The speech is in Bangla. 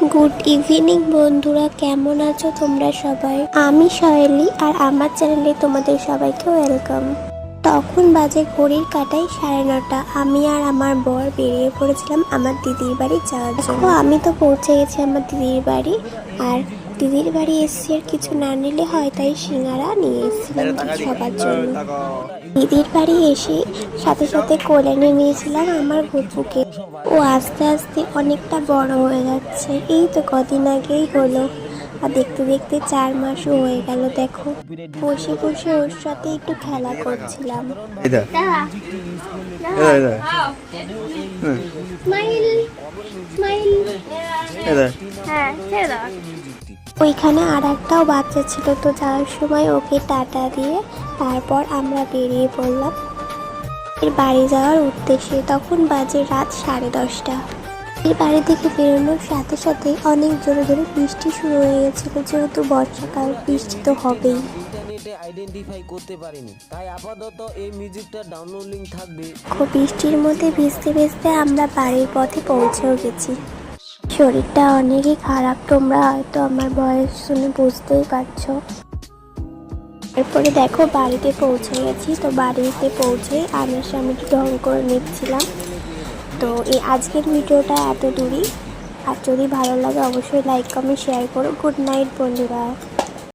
গুড ইভিনিং বন্ধুরা, কেমন আছো তোমরা সবাই? আমি সয়েলি আর আমার চ্যানেলে তোমাদের সবাইকে ওয়েলকাম। তখন বাজে ঘড়ির কাঁটায় 9:30। আমি আর আমার বর বেরিয়ে পড়েছিলাম আমার দিদির বাড়ি যাওয়ার জন্য। আমি তো পৌঁছে গেছি আমার দিদির বাড়ি, আর দিদির বাড়ি এসছি আর কিছু না নিলে হয়, তাই সিঙ্গারা নিয়ে এসেছিলাম সবার জন্য। দিদির বাড়ি এসে সাথে সাথে কোলে নিয়েছিলাম আমার গুপুকে। ও আস্তে আস্তে অনেকটা বড় হয়ে যাচ্ছে, এই তো কদিন আগেই হলো, আর দেখতে দেখতে 4 মাসও হয়ে গেল। দেখো, বসে বসে ওর সাথে একটু খেলা করছিলাম। ওইখানে আর একটাও বাচ্চা ছিল, তো যাওয়ার সময় ওকে টাটা দিয়ে তারপর আমরা বেরিয়ে পড়লাম এর বাড়ি যাওয়ার উদ্দেশ্যে। তখন বাজে রাত 10:30। এর বাড়ি থেকে বেরোনোর সাথে সাথে অনেক জোরে জোরে বৃষ্টি শুরু হয়ে গেছিল, যেহেতু বর্ষাকাল, বৃষ্টি তো হবেই। আইডেন্টিফাই করতে পারিনি, তাই আপাতত এই মিউজিকটা ডাউনলোড লিংক থাকবে। বৃষ্টির মধ্যে ভিজতে ভিজতে আমরা বাড়ির পথে পৌঁছেও গেছি। শরীরটা অনেকই খারাপ, তোমরা হয়তো আমার বয়স শুনে বুঝতেই পারছো। এরপরে দেখো বাড়িতে পৌঁছে গেছি। তো বাড়িতে পৌঁছে আমের সামনে ঢং করে নিচ্ছিলাম। তো এই আজকের ভিডিওটা এত দূরই, আর যদি ভালো লাগে অবশ্যই লাইক কমেন্ট শেয়ার করো। গুড নাইট বন্ধুরা।